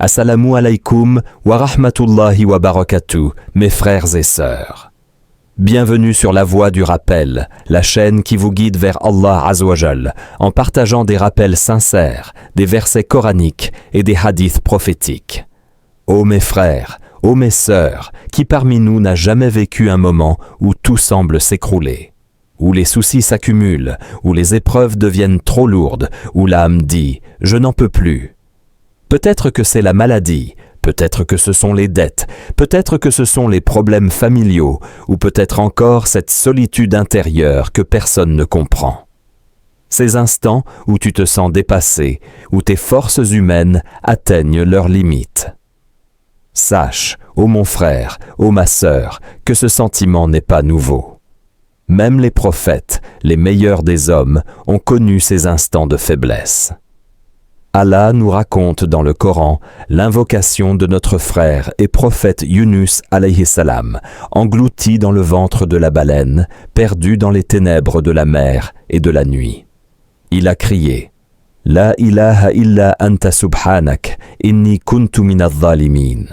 Assalamu alaykum wa rahmatullahi wa barakatuh, mes frères et sœurs. Bienvenue sur la voie du rappel, la chaîne qui vous guide vers Allah Azawajal, en partageant des rappels sincères, des versets coraniques et des hadiths prophétiques. Ô mes frères, ô mes sœurs, qui parmi nous n'a jamais vécu un moment où tout semble s'écrouler, où les soucis s'accumulent, où les épreuves deviennent trop lourdes, où l'âme dit « je n'en peux plus ». Peut-être que c'est la maladie, peut-être que ce sont les dettes, peut-être que ce sont les problèmes familiaux, ou peut-être encore cette solitude intérieure que personne ne comprend. Ces instants où tu te sens dépassé, où tes forces humaines atteignent leurs limites. Sache, ô mon frère, ô ma sœur, que ce sentiment n'est pas nouveau. Même les prophètes, les meilleurs des hommes, ont connu ces instants de faiblesse. Allah nous raconte dans le Coran l'invocation de notre frère et prophète Yunus alayhi salam, englouti dans le ventre de la baleine, perdu dans les ténèbres de la mer et de la nuit. Il a crié « La ilaha illa anta subhanak, inni kuntu minadh dhalimin »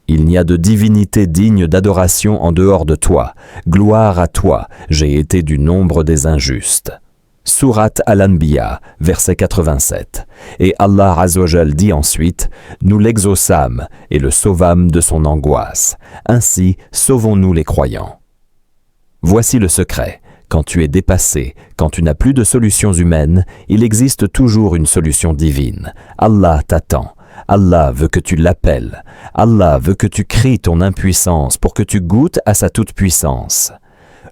Il n'y a de divinité digne d'adoration en dehors de toi. Gloire à toi, j'ai été du nombre des injustes. Sourate Al-Anbiya, verset 87. Et Allah Azawajal dit ensuite, nous l'exaucâmes et le sauvâmes de son angoisse. Ainsi, sauvons-nous les croyants. Voici le secret. Quand tu es dépassé, quand tu n'as plus de solutions humaines, il existe toujours une solution divine. Allah t'attend. Allah veut que tu l'appelles. Allah veut que tu cries ton impuissance pour que tu goûtes à sa toute-puissance.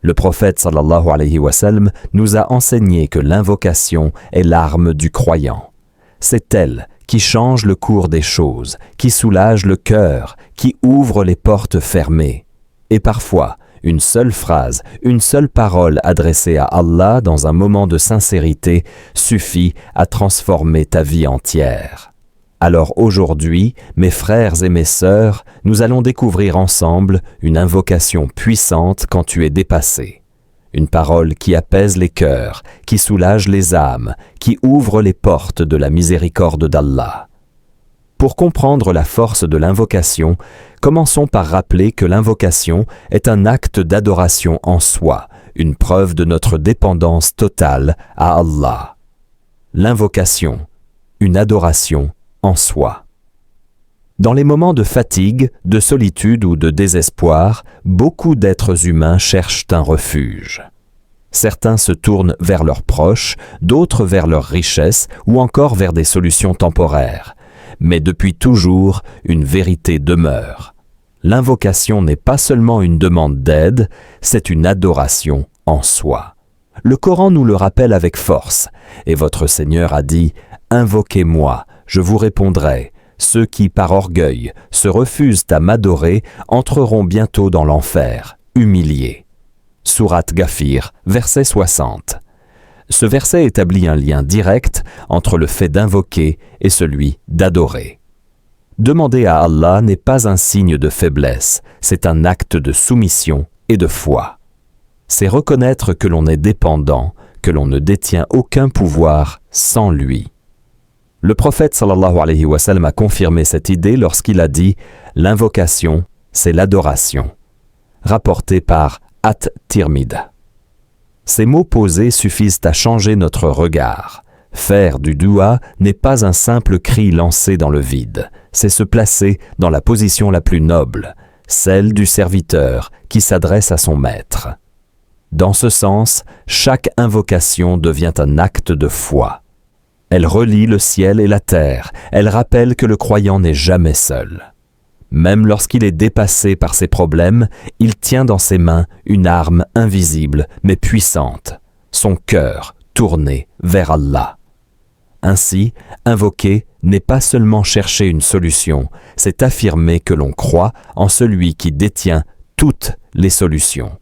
Le prophète sallallahu alayhi wa sallam nous a enseigné que l'invocation est l'arme du croyant. C'est elle qui change le cours des choses, qui soulage le cœur, qui ouvre les portes fermées. Et parfois, une seule phrase, une seule parole adressée à Allah dans un moment de sincérité suffit à transformer ta vie entière. Alors aujourd'hui, mes frères et mes sœurs, nous allons découvrir ensemble une invocation puissante quand tu es dépassé. Une parole qui apaise les cœurs, qui soulage les âmes, qui ouvre les portes de la miséricorde d'Allah. Pour comprendre la force de l'invocation, commençons par rappeler que l'invocation est un acte d'adoration en soi, une preuve de notre dépendance totale à Allah. L'invocation, une adoration en soi. Dans les moments de fatigue, de solitude ou de désespoir, beaucoup d'êtres humains cherchent un refuge. Certains se tournent vers leurs proches, d'autres vers leurs richesses ou encore vers des solutions temporaires. Mais depuis toujours, une vérité demeure. L'invocation n'est pas seulement une demande d'aide, c'est une adoration en soi. Le Coran nous le rappelle avec force, et votre Seigneur a dit « Invoquez-moi, je vous répondrai. Ceux qui, par orgueil, se refusent à m'adorer entreront bientôt dans l'enfer, humiliés. » Sourate Ghafir, verset 60. Ce verset établit un lien direct entre le fait d'invoquer et celui d'adorer. Demander à Allah n'est pas un signe de faiblesse, c'est un acte de soumission et de foi. C'est reconnaître que l'on est dépendant, que l'on ne détient aucun pouvoir sans lui. Le prophète sallallahu alayhi wa sallam a confirmé cette idée lorsqu'il a dit « L'invocation, c'est l'adoration », rapporté par At-Tirmidhi. Ces mots posés suffisent à changer notre regard. Faire du doua n'est pas un simple cri lancé dans le vide, c'est se placer dans la position la plus noble, celle du serviteur qui s'adresse à son maître. Dans ce sens, chaque invocation devient un acte de foi. Elle relie le ciel et la terre, elle rappelle que le croyant n'est jamais seul. Même lorsqu'il est dépassé par ses problèmes, il tient dans ses mains une arme invisible mais puissante, son cœur tourné vers Allah. Ainsi, invoquer n'est pas seulement chercher une solution, c'est affirmer que l'on croit en celui qui détient toutes les solutions.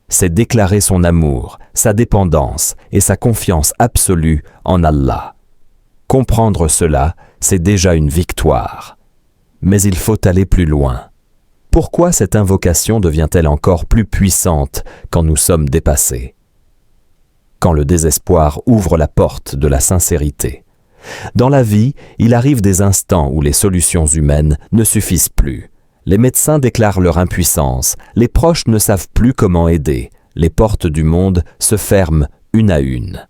C'est déclarer son amour, sa dépendance et sa confiance absolue en Allah. Comprendre cela, c'est déjà une victoire. Mais il faut aller plus loin. Pourquoi cette invocation devient-elle encore plus puissante quand nous sommes dépassés? Quand le désespoir ouvre la porte de la sincérité. Dans la vie, il arrive des instants où les solutions humaines ne suffisent plus. Les médecins déclarent leur impuissance, les proches ne savent plus comment aider, les portes du monde se ferment une à une.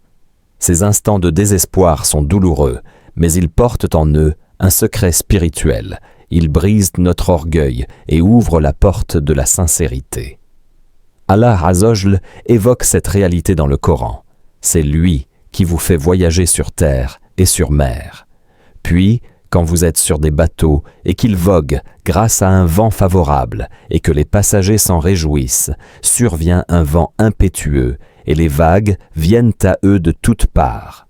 Ces instants de désespoir sont douloureux, mais ils portent en eux un secret spirituel. Ils brisent notre orgueil et ouvrent la porte de la sincérité. Allah Azzawajal évoque cette réalité dans le Coran. C'est lui qui vous fait voyager sur terre et sur mer. Puis, quand vous êtes sur des bateaux et qu'ils voguent grâce à un vent favorable et que les passagers s'en réjouissent, survient un vent impétueux et les vagues viennent à eux de toutes parts.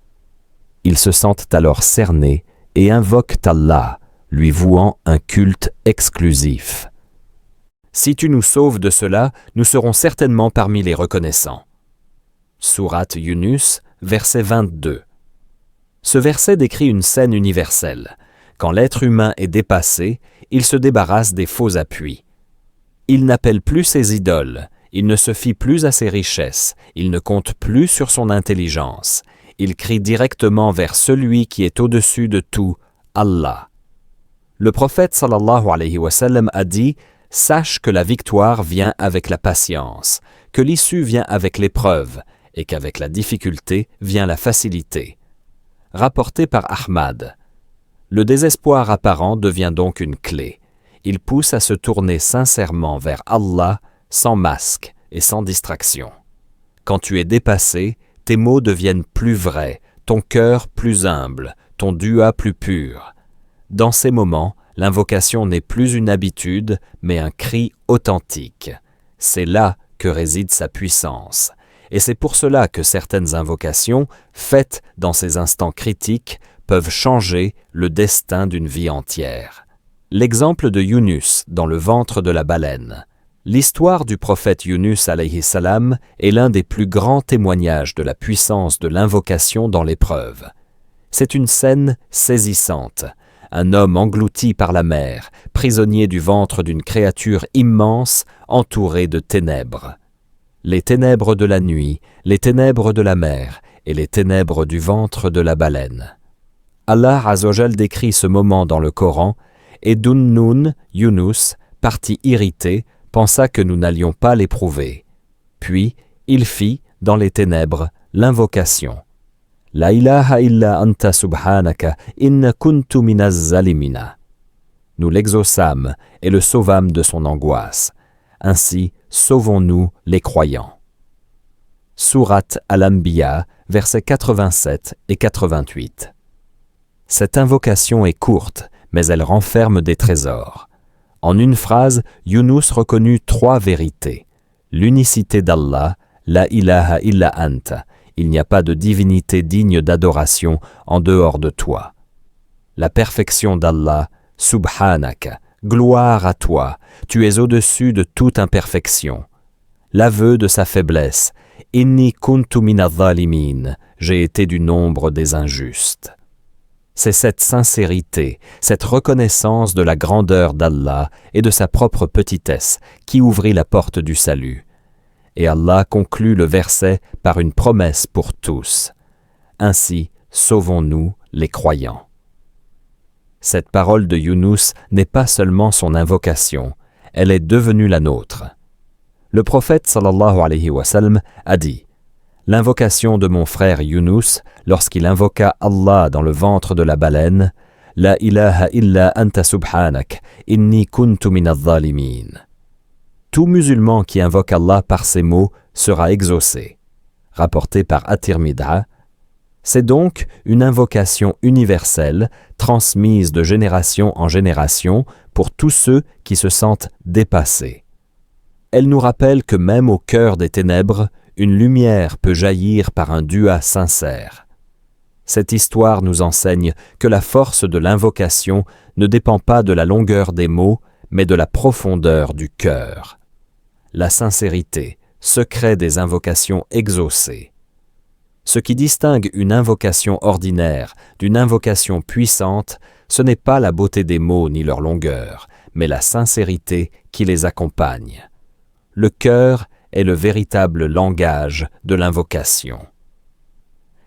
Ils se sentent alors cernés et invoquent Allah, lui vouant un culte exclusif. Si tu nous sauves de cela, nous serons certainement parmi les reconnaissants. Sourate Yunus, verset 22. Ce verset décrit une scène universelle. Quand l'être humain est dépassé, il se débarrasse des faux appuis. Il n'appelle plus ses idoles, il ne se fie plus à ses richesses, il ne compte plus sur son intelligence. Il crie directement vers celui qui est au-dessus de tout, Allah. Le prophète sallallahu alayhi wa sallam a dit « Sache que la victoire vient avec la patience, que l'issue vient avec l'épreuve, et qu'avec la difficulté vient la facilité. » Rapporté par Ahmad. Le désespoir apparent devient donc une clé. Il pousse à se tourner sincèrement vers Allah, sans masque et sans distraction. Quand tu es dépassé, tes mots deviennent plus vrais, ton cœur plus humble, ton dua plus pur. Dans ces moments, l'invocation n'est plus une habitude, mais un cri authentique. C'est là que réside sa puissance. Et c'est pour cela que certaines invocations, faites dans ces instants critiques, peuvent changer le destin d'une vie entière. L'exemple de Yunus dans le ventre de la baleine. L'histoire du prophète Yunus alayhi salam est l'un des plus grands témoignages de la puissance de l'invocation dans l'épreuve. C'est une scène saisissante. Un homme englouti par la mer, prisonnier du ventre d'une créature immense, entouré de ténèbres. Les ténèbres de la nuit, les ténèbres de la mer et les ténèbres du ventre de la baleine. Allah Azzawajal décrit ce moment dans le Coran et Dhunnun, Yunus, parti irrité, pensa que nous n'allions pas l'éprouver. Puis, il fit, dans les ténèbres, l'invocation. La ilaha illa anta subhanaka inna kuntu minaz zalimina. Nous l'exaucâmes et le sauvâmes de son angoisse. Ainsi, sauvons-nous les croyants. Sourate Al-Anbiya, versets 87 et 88. Cette invocation est courte, mais elle renferme des trésors. En une phrase, Yunus reconnut 3 vérités. L'unicité d'Allah, la ilaha illa anta, il n'y a pas de divinité digne d'adoration en dehors de toi. La perfection d'Allah, subhanaka, gloire à toi, tu es au-dessus de toute imperfection. L'aveu de sa faiblesse, inni kuntu minaz zalimin, j'ai été du nombre des injustes. C'est cette sincérité, cette reconnaissance de la grandeur d'Allah et de sa propre petitesse qui ouvrit la porte du salut. Et Allah conclut le verset par une promesse pour tous. Ainsi, sauvons-nous les croyants. Cette parole de Yunus n'est pas seulement son invocation, elle est devenue la nôtre. Le prophète sallallahu alayhi wa sallam a dit « L'invocation de mon frère Yunus, lorsqu'il invoqua Allah dans le ventre de la baleine, « La ilaha illa anta subhanak, inni kuntu minaz zalimin » Tout musulman qui invoque Allah par ces mots sera exaucé. Rapporté par At-Tirmidhi, c'est donc une invocation universelle, transmise de génération en génération pour tous ceux qui se sentent dépassés. Elle nous rappelle que même au cœur des ténèbres, une lumière peut jaillir par un dua sincère. Cette histoire nous enseigne que la force de l'invocation ne dépend pas de la longueur des mots, mais de la profondeur du cœur. La sincérité, secret des invocations exaucées. Ce qui distingue une invocation ordinaire d'une invocation puissante, ce n'est pas la beauté des mots ni leur longueur, mais la sincérité qui les accompagne. Le cœur est le véritable langage de l'invocation.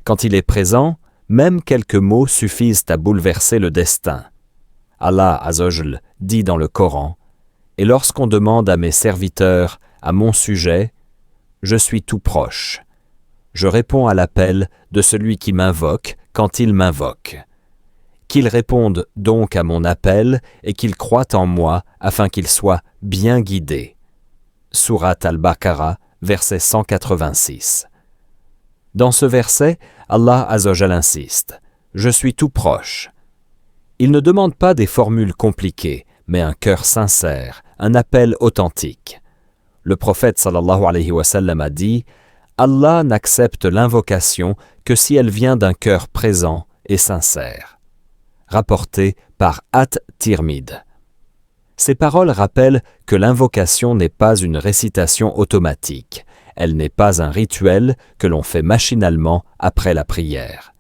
Quand il est présent, même quelques mots suffisent à bouleverser le destin. Allah Azzawajal dit dans le Coran, « Et lorsqu'on demande à mes serviteurs, à mon sujet, je suis tout proche. Je réponds à l'appel de celui qui m'invoque quand il m'invoque. Qu'ils répondent donc à mon appel et qu'ils croient en moi afin qu'ils soient bien guidés. » Sourate Al-Baqarah, verset 186. Dans ce verset, Allah Azzawajal insiste, « Je suis tout proche ». Il ne demande pas des formules compliquées, mais un cœur sincère, un appel authentique. Le prophète sallallahu alayhi wa sallam a dit « Allah n'accepte l'invocation que si elle vient d'un cœur présent et sincère. » Rapporté par At-Tirmidh. Ces paroles rappellent que l'invocation n'est pas une récitation automatique, elle n'est pas un rituel que l'on fait machinalement après la prière.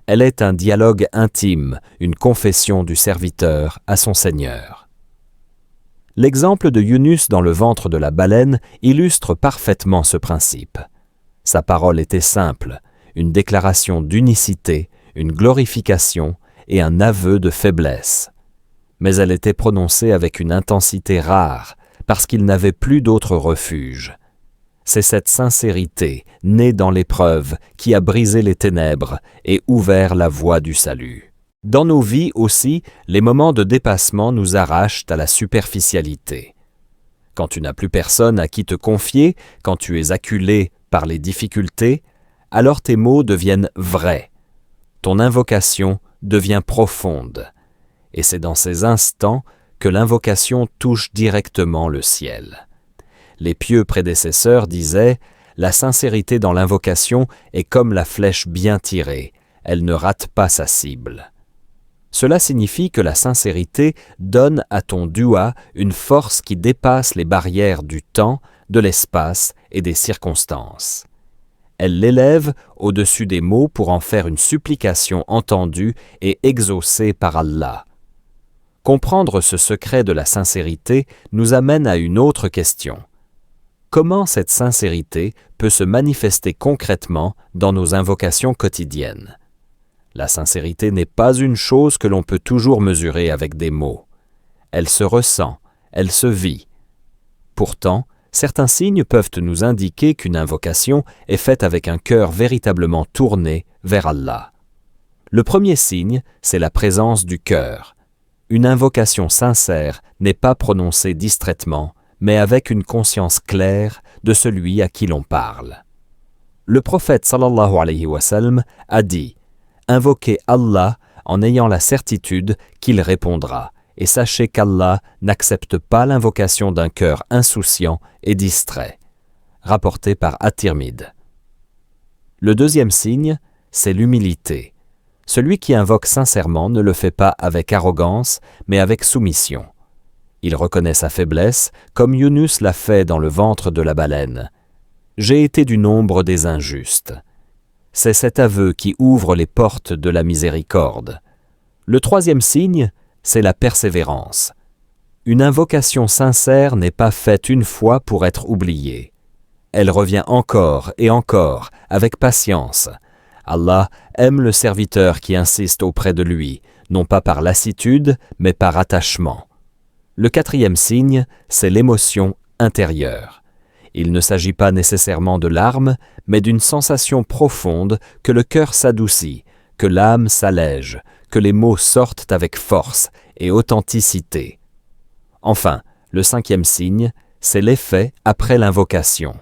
Elle est un dialogue intime, une confession du serviteur à son Seigneur. L'exemple de Yunus dans le ventre de la baleine illustre parfaitement ce principe. Sa parole était simple, une déclaration d'unicité, une glorification et un aveu de faiblesse. Mais elle était prononcée avec une intensité rare, parce qu'il n'avait plus d'autre refuge. C'est cette sincérité, née dans l'épreuve, qui a brisé les ténèbres et ouvert la voie du salut. Dans nos vies aussi, les moments de dépassement nous arrachent à la superficialité. Quand tu n'as plus personne à qui te confier, quand tu es acculé par les difficultés, alors tes mots deviennent vrais. Ton invocation devient profonde. Et c'est dans ces instants que l'invocation touche directement le ciel. Les pieux prédécesseurs disaient « La sincérité dans l'invocation est comme la flèche bien tirée, elle ne rate pas sa cible. » Cela signifie que la sincérité donne à ton dua une force qui dépasse les barrières du temps, de l'espace et des circonstances. Elle l'élève au-dessus des mots pour en faire une supplication entendue et exaucée par Allah. Comprendre ce secret de la sincérité nous amène à une autre question. Comment cette sincérité peut se manifester concrètement dans nos invocations quotidiennes? La sincérité n'est pas une chose que l'on peut toujours mesurer avec des mots. Elle se ressent, elle se vit. Pourtant, certains signes peuvent nous indiquer qu'une invocation est faite avec un cœur véritablement tourné vers Allah. Le premier signe, c'est la présence du cœur. Une invocation sincère n'est pas prononcée distraitement, mais avec une conscience claire de celui à qui l'on parle. Le prophète sallallahu alayhi wa sallam a dit « Invoquez Allah en ayant la certitude qu'il répondra, et sachez qu'Allah n'accepte pas l'invocation d'un cœur insouciant et distrait. » Rapporté par At-Tirmidh. Le deuxième signe, c'est l'humilité. Celui qui invoque sincèrement ne le fait pas avec arrogance, mais avec soumission. Il reconnaît sa faiblesse, comme Yunus l'a fait dans le ventre de la baleine. « J'ai été du nombre des injustes. » C'est cet aveu qui ouvre les portes de la miséricorde. Le troisième signe, c'est la persévérance. Une invocation sincère n'est pas faite une fois pour être oubliée. Elle revient encore et encore, avec patience. Allah aime le serviteur qui insiste auprès de lui, non pas par lassitude, mais par attachement. Le quatrième signe, c'est l'émotion intérieure. Il ne s'agit pas nécessairement de larmes, mais d'une sensation profonde que le cœur s'adoucit, que l'âme s'allège, que les mots sortent avec force et authenticité. Enfin, le cinquième signe, c'est l'effet après l'invocation.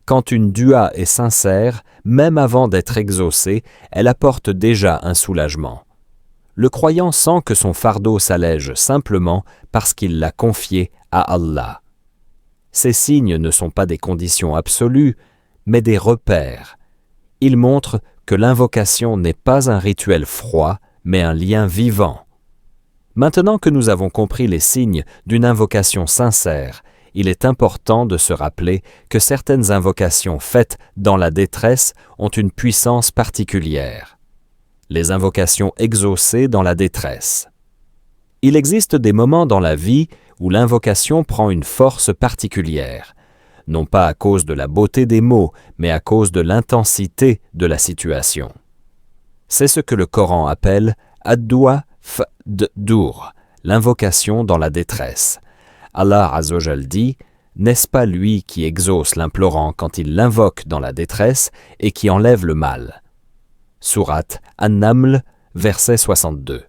Quand une dua est sincère, même avant d'être exaucée, elle apporte déjà un soulagement. Le croyant sent que son fardeau s'allège simplement parce qu'il l'a confié à Allah. Ces signes ne sont pas des conditions absolues, mais des repères. Ils montrent que l'invocation n'est pas un rituel froid, mais un lien vivant. Maintenant que nous avons compris les signes d'une invocation sincère, il est important de se rappeler que certaines invocations faites dans la détresse ont une puissance particulière. Les invocations exaucées dans la détresse. Il existe des moments dans la vie où l'invocation prend une force particulière, non pas à cause de la beauté des mots, mais à cause de l'intensité de la situation. C'est ce que le Coran appelle ad-dua f-d-dur, l'invocation dans la détresse. Allah Azzawajal dit « N'est-ce pas lui qui exauce l'implorant quand il l'invoque dans la détresse et qui enlève le mal » Sourate An-Naml, verset 62.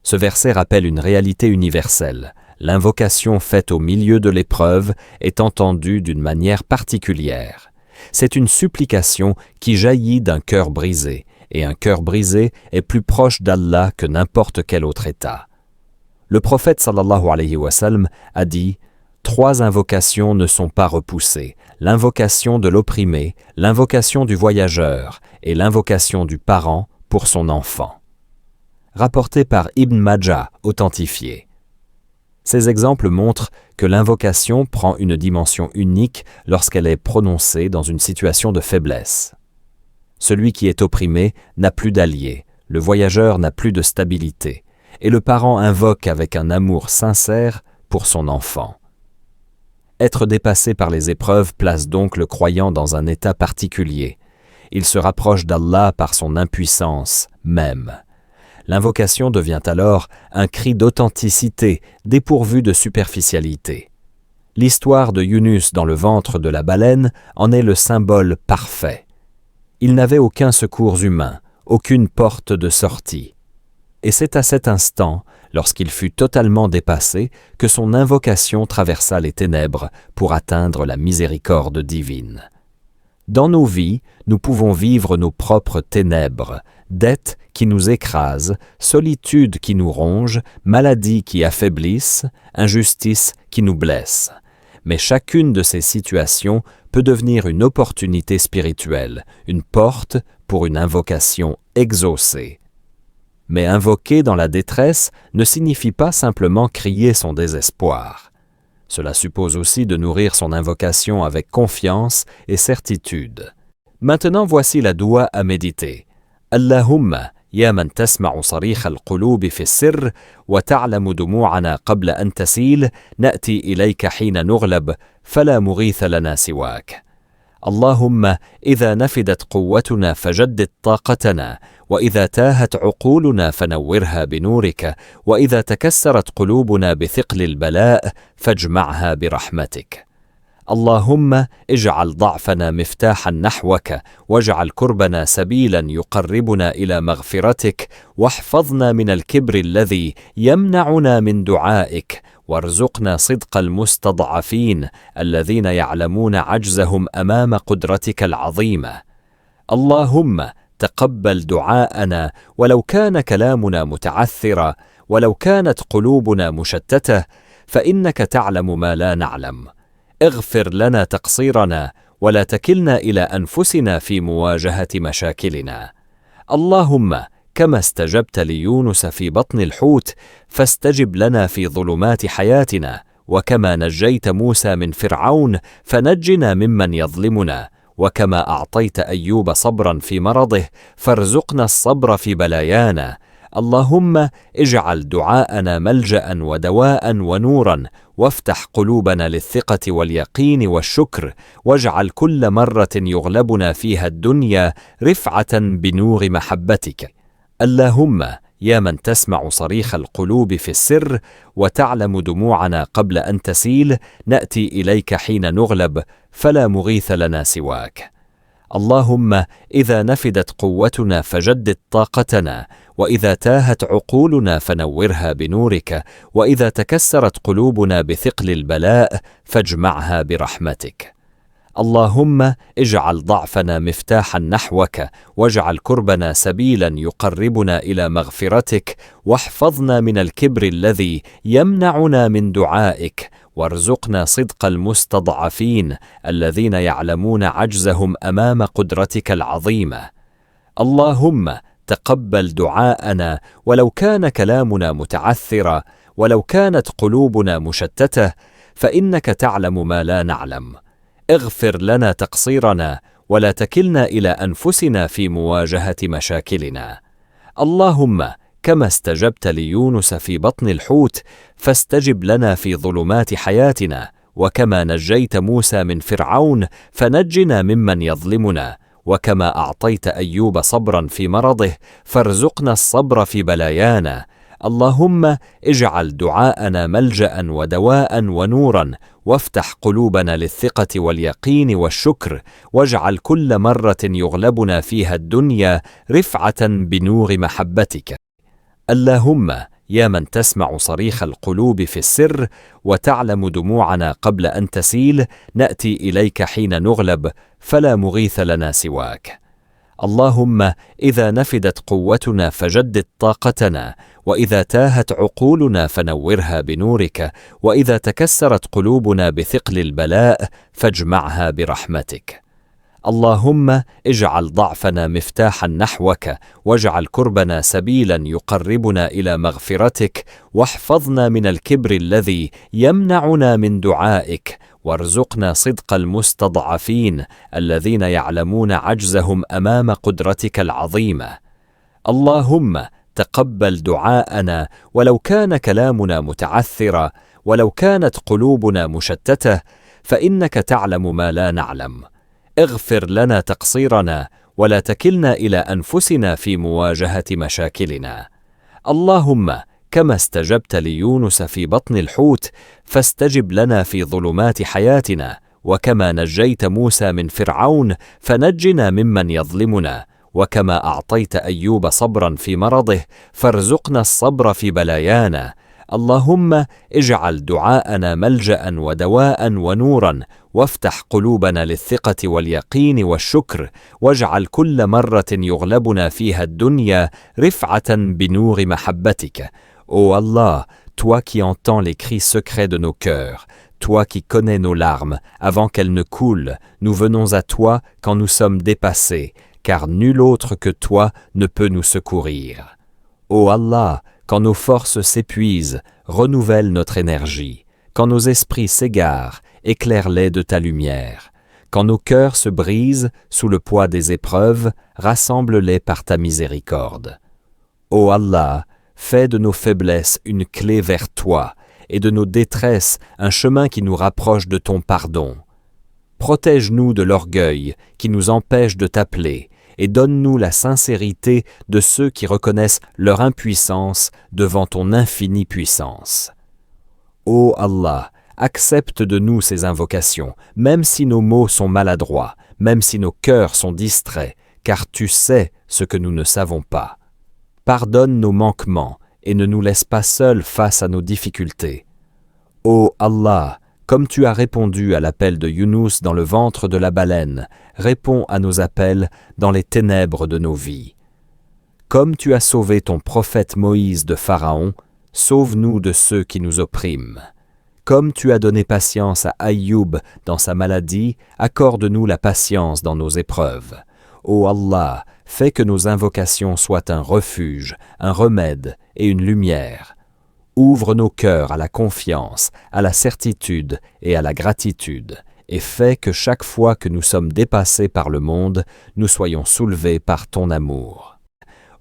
Ce verset rappelle une réalité universelle. L'invocation faite au milieu de l'épreuve est entendue d'une manière particulière. C'est une supplication qui jaillit d'un cœur brisé, et un cœur brisé est plus proche d'Allah que n'importe quel autre état. Le prophète sallallahu alayhi wa sallam a dit « 3 invocations ne sont pas repoussées, l'invocation de l'opprimé, l'invocation du voyageur et l'invocation du parent pour son enfant. » Rapporté par Ibn Majah, authentifié. Ces exemples montrent que l'invocation prend une dimension unique lorsqu'elle est prononcée dans une situation de faiblesse. Celui qui est opprimé n'a plus d'allié, le voyageur n'a plus de stabilité, et le parent invoque avec un amour sincère pour son enfant. Être dépassé par les épreuves place donc le croyant dans un état particulier. Il se rapproche d'Allah par son impuissance même. L'invocation devient alors un cri d'authenticité, dépourvu de superficialité. L'histoire de Yunus dans le ventre de la baleine en est le symbole parfait. Il n'avait aucun secours humain, aucune porte de sortie. Et c'est à cet instant, lorsqu'il fut totalement dépassé, que son invocation traversa les ténèbres pour atteindre la miséricorde divine. Dans nos vies, nous pouvons vivre nos propres ténèbres, dettes qui nous écrasent, solitude qui nous ronge, maladies qui affaiblissent, injustice qui nous blesse. Mais chacune de ces situations peut devenir une opportunité spirituelle, une porte pour une invocation exaucée. Mais invoquer dans la détresse ne signifie pas simplement crier son désespoir. Cela suppose aussi de nourrir son invocation avec confiance et certitude. Maintenant, voici la doua à méditer. Allahumma, ya man tasma'u sarikh al-qulub fi as-sirr wa ta'lamu dumu'ana qabla an tasil, na'ti ilayka hina nughlab, fala mughitha lana siwak. اللهم إذا نفدت قوتنا فجدد طاقتنا وإذا تاهت عقولنا فنورها بنورك وإذا تكسرت قلوبنا بثقل البلاء فاجمعها برحمتك اللهم اجعل ضعفنا مفتاحا نحوك واجعل كربنا سبيلا يقربنا إلى مغفرتك واحفظنا من الكبر الذي يمنعنا من دعائك وارزقنا صدق المستضعفين الذين يعلمون عجزهم أمام قدرتك العظيمة. اللهم تقبل دعاءنا ولو كان كلامنا متعثرا ولو كانت قلوبنا مشتتة فإنك تعلم ما لا نعلم. اغفر لنا تقصيرنا ولا تكلنا إلى أنفسنا في مواجهة مشاكلنا. اللهم كما استجبت ليونس في بطن الحوت فاستجب لنا في ظلمات حياتنا وكما نجيت موسى من فرعون فنجنا ممن يظلمنا وكما أعطيت أيوب صبرا في مرضه فارزقنا الصبر في بلايانا. اللهم اجعل دعاءنا ملجأ ودواء ونورا وافتح قلوبنا للثقة واليقين والشكر واجعل كل مرة يغلبنا فيها الدنيا رفعة بنور محبتك. اللهم يا من تسمع صريخ القلوب في السر وتعلم دموعنا قبل أن تسيل نأتي إليك حين نغلب فلا مغيث لنا سواك. اللهم إذا نفدت قوتنا فجدد طاقتنا وإذا تاهت عقولنا فنورها بنورك وإذا تكسرت قلوبنا بثقل البلاء فاجمعها برحمتك. اللهم اجعل ضعفنا مفتاحا نحوك واجعل كربنا سبيلا يقربنا إلى مغفرتك واحفظنا من الكبر الذي يمنعنا من دعائك وارزقنا صدق المستضعفين الذين يعلمون عجزهم أمام قدرتك العظيمة. اللهم تقبل دعاءنا ولو كان كلامنا متعثرا ولو كانت قلوبنا مشتتة فإنك تعلم ما لا نعلم. اغفر لنا تقصيرنا ولا تكلنا إلى أنفسنا في مواجهة مشاكلنا. اللهم كما استجبت ليونس في بطن الحوت فاستجب لنا في ظلمات حياتنا وكما نجيت موسى من فرعون فنجنا ممن يظلمنا وكما أعطيت أيوب صبرا في مرضه فارزقنا الصبر في بلايانا. اللهم اجعل دعاءنا ملجأ ودواء ونورا، وافتح قلوبنا للثقة واليقين والشكر، واجعل كل مرة يغلبنا فيها الدنيا رفعة بنور محبتك. اللهم يا من تسمع صريخ القلوب في السر وتعلم دموعنا قبل أن تسيل، نأتي إليك حين نغلب فلا مغيث لنا سواك. اللهم إذا نفدت قوتنا فجدد طاقتنا، وإذا تاهت عقولنا فنورها بنورك، وإذا تكسرت قلوبنا بثقل البلاء فاجمعها برحمتك. اللهم اجعل ضعفنا مفتاحا نحوك، واجعل كربنا سبيلا يقربنا إلى مغفرتك، واحفظنا من الكبر الذي يمنعنا من دعائك، وارزقنا صدق المستضعفين الذين يعلمون عجزهم أمام قدرتك العظيمة. اللهم تقبل دعاءنا ولو كان كلامنا متعثرا، ولو كانت قلوبنا مشتتة، فإنك تعلم ما لا نعلم. اغفر لنا تقصيرنا ولا تكلنا إلى أنفسنا في مواجهة مشاكلنا. اللهم كما استجبت ليونس في بطن الحوت فاستجب لنا في ظلمات حياتنا، وكما نجيت موسى من فرعون فنجنا ممن يظلمنا، وكما أعطيت أيوب صبرا في مرضه فارزقنا الصبر في بلايانا. اللهم اجعل دعاءنا ملجأ ودواء ونورا، وافتح قلوبنا للثقة واليقين والشكر، واجعل كل مرة يغلبنا فيها الدنيا رفعة بنور محبتك. Ô Allah, toi qui entends les cris secrets de nos cœurs, toi qui connais nos larmes avant qu'elles ne coulent, nous venons à toi quand nous sommes dépassés, car nul autre que toi ne peut nous secourir. Ô Allah, quand nos forces s'épuisent, renouvelle notre énergie. Quand nos esprits s'égarent, éclaire-les de ta lumière. Quand nos cœurs se brisent sous le poids des épreuves, rassemble-les par ta miséricorde. Ô Allah, fais de nos faiblesses une clé vers toi, et de nos détresses un chemin qui nous rapproche de ton pardon. Protège-nous de l'orgueil qui nous empêche de t'appeler, et donne-nous la sincérité de ceux qui reconnaissent leur impuissance devant ton infinie puissance. Ô Allah, accepte de nous ces invocations, même si nos mots sont maladroits, même si nos cœurs sont distraits, car tu sais ce que nous ne savons pas. Pardonne nos manquements et ne nous laisse pas seuls face à nos difficultés. Ô Allah, comme tu as répondu à l'appel de Younous dans le ventre de la baleine, réponds à nos appels dans les ténèbres de nos vies. Comme tu as sauvé ton prophète Moïse de Pharaon, sauve-nous de ceux qui nous oppriment. Comme tu as donné patience à Aïoub dans sa maladie, accorde-nous la patience dans nos épreuves. Ô Allah, fais que nos invocations soient un refuge, un remède et une lumière. Ouvre nos cœurs à la confiance, à la certitude et à la gratitude, et fais que chaque fois que nous sommes dépassés par le monde, nous soyons soulevés par ton amour.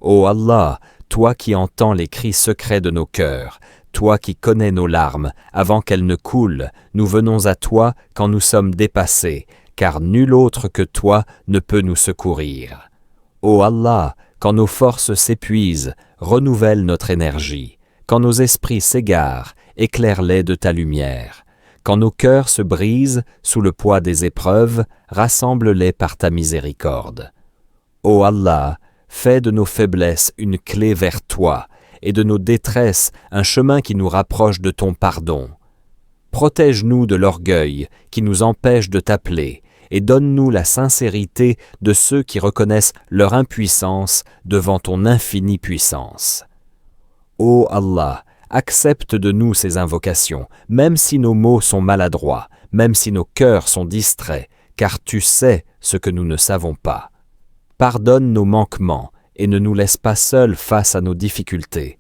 Ô Allah, toi qui entends les cris secrets de nos cœurs, toi qui connais nos larmes avant qu'elles ne coulent, nous venons à toi quand nous sommes dépassés, car nul autre que toi ne peut nous secourir. Ô Allah, quand nos forces s'épuisent, renouvelle notre énergie. Quand nos esprits s'égarent, éclaire-les de ta lumière. Quand nos cœurs se brisent sous le poids des épreuves, rassemble-les par ta miséricorde. Ô Allah, fais de nos faiblesses une clé vers toi, et de nos détresses un chemin qui nous rapproche de ton pardon. Protège-nous de l'orgueil qui nous empêche de t'appeler, et donne-nous la sincérité de ceux qui reconnaissent leur impuissance devant ton infinie puissance. Ô Allah, accepte de nous ces invocations, même si nos mots sont maladroits, même si nos cœurs sont distraits, car tu sais ce que nous ne savons pas. Pardonne nos manquements et ne nous laisse pas seuls face à nos difficultés.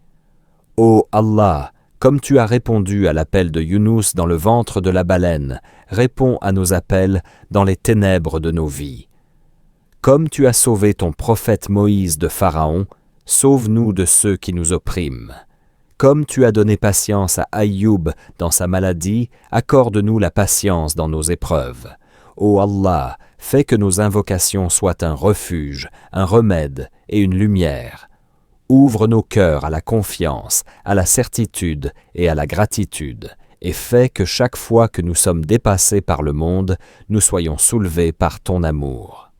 Ô Allah, comme tu as répondu à l'appel de Younous dans le ventre de la baleine, réponds à nos appels dans les ténèbres de nos vies. Comme tu as sauvé ton prophète Moïse de Pharaon, sauve-nous de ceux qui nous oppriment. Comme tu as donné patience à Aïoub dans sa maladie, accorde-nous la patience dans nos épreuves. Ô Allah, fais que nos invocations soient un refuge, un remède et une lumière. Ouvre nos cœurs à la confiance, à la certitude et à la gratitude, et fais que chaque fois que nous sommes dépassés par le monde, nous soyons soulevés par ton amour.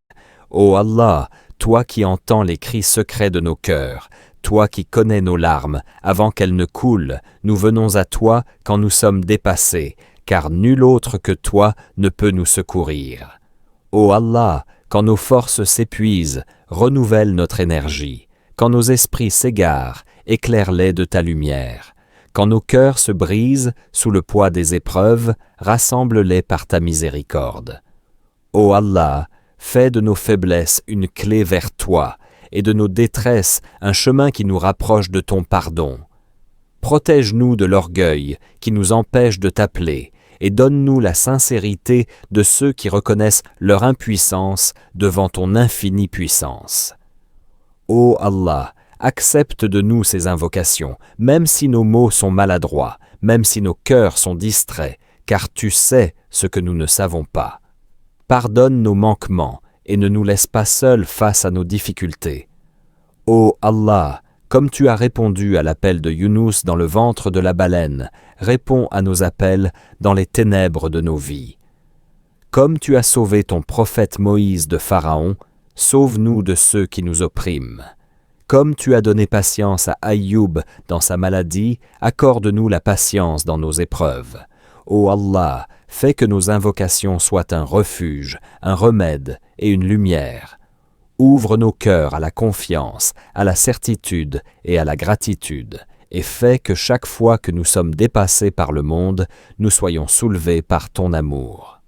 Ô Allah, toi qui entends les cris secrets de nos cœurs, toi qui connais nos larmes avant qu'elles ne coulent, nous venons à toi quand nous sommes dépassés, car nul autre que toi ne peut nous secourir. Ô Allah, quand nos forces s'épuisent, renouvelle notre énergie. Quand nos esprits s'égarent, éclaire-les de ta lumière. Quand nos cœurs se brisent sous le poids des épreuves, rassemble-les par ta miséricorde. Ô Allah, fais de nos faiblesses une clé vers toi, et de nos détresses un chemin qui nous rapproche de ton pardon. Protège-nous de l'orgueil qui nous empêche de t'appeler, et donne-nous la sincérité de ceux qui reconnaissent leur impuissance devant ton infinie puissance. Ô Allah, accepte de nous ces invocations, même si nos mots sont maladroits, même si nos cœurs sont distraits, car tu sais ce que nous ne savons pas. Pardonne nos manquements et ne nous laisse pas seuls face à nos difficultés. Ô Allah, comme tu as répondu à l'appel de Younous dans le ventre de la baleine, réponds à nos appels dans les ténèbres de nos vies. Comme tu as sauvé ton prophète Moïse de Pharaon, sauve-nous de ceux qui nous oppriment. Comme tu as donné patience à Aïyoub dans sa maladie, accorde-nous la patience dans nos épreuves. Ô Allah, fais que nos invocations soient un refuge, un remède et une lumière. Ouvre nos cœurs à la confiance, à la certitude et à la gratitude, et fais que chaque fois que nous sommes dépassés par le monde, nous soyons soulevés par ton amour.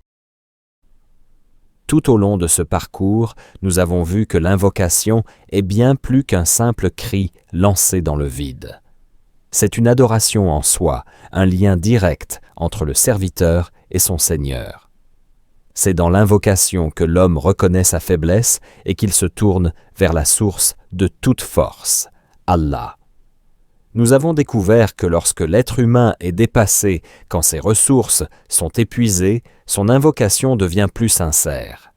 Tout au long de ce parcours, nous avons vu que l'invocation est bien plus qu'un simple cri lancé dans le vide. C'est une adoration en soi, un lien direct entre le serviteur et son Seigneur. C'est dans l'invocation que l'homme reconnaît sa faiblesse et qu'il se tourne vers la source de toute force, Allah. Nous avons découvert que lorsque l'être humain est dépassé, quand ses ressources sont épuisées, son invocation devient plus sincère.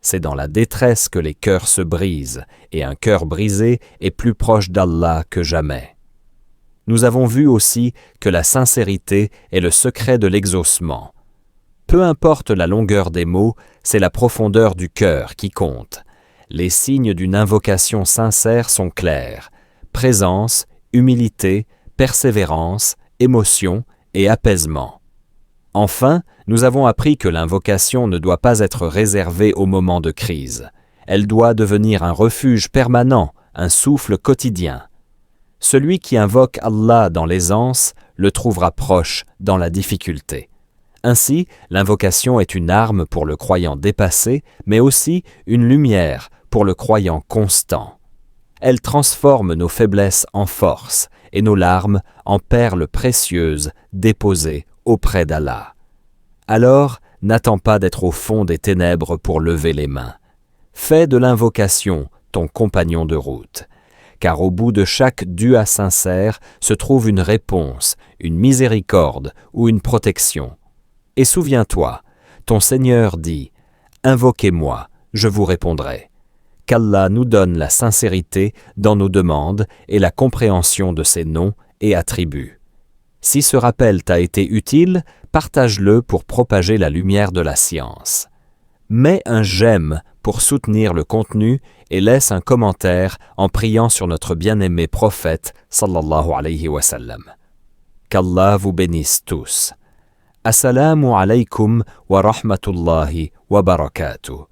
C'est dans la détresse que les cœurs se brisent, et un cœur brisé est plus proche d'Allah que jamais. Nous avons vu aussi que la sincérité est le secret de l'exaucement. Peu importe la longueur des mots, c'est la profondeur du cœur qui compte. Les signes d'une invocation sincère sont clairs: présence, humilité, persévérance, émotion et apaisement. Enfin, nous avons appris que l'invocation ne doit pas être réservée au moment de crise. Elle doit devenir un refuge permanent, un souffle quotidien. Celui qui invoque Allah dans l'aisance le trouvera proche dans la difficulté. Ainsi, l'invocation est une arme pour le croyant dépassé, mais aussi une lumière pour le croyant constant. Elle transforme nos faiblesses en force et nos larmes en perles précieuses déposées auprès d'Allah. Alors, n'attends pas d'être au fond des ténèbres pour lever les mains. Fais de l'invocation ton compagnon de route, car au bout de chaque dua sincère se trouve une réponse, une miséricorde ou une protection. Et souviens-toi, ton Seigneur dit « Invoquez-moi, je vous répondrai ». Qu'Allah nous donne la sincérité dans nos demandes et la compréhension de ses noms et attributs. Si ce rappel t'a été utile, partage-le pour propager la lumière de la science. Mets un j'aime pour soutenir le contenu et laisse un commentaire en priant sur notre bien-aimé prophète sallallahu alayhi wa sallam. Qu'Allah vous bénisse tous. Assalamu alaykum wa rahmatullahi wa barakatuh.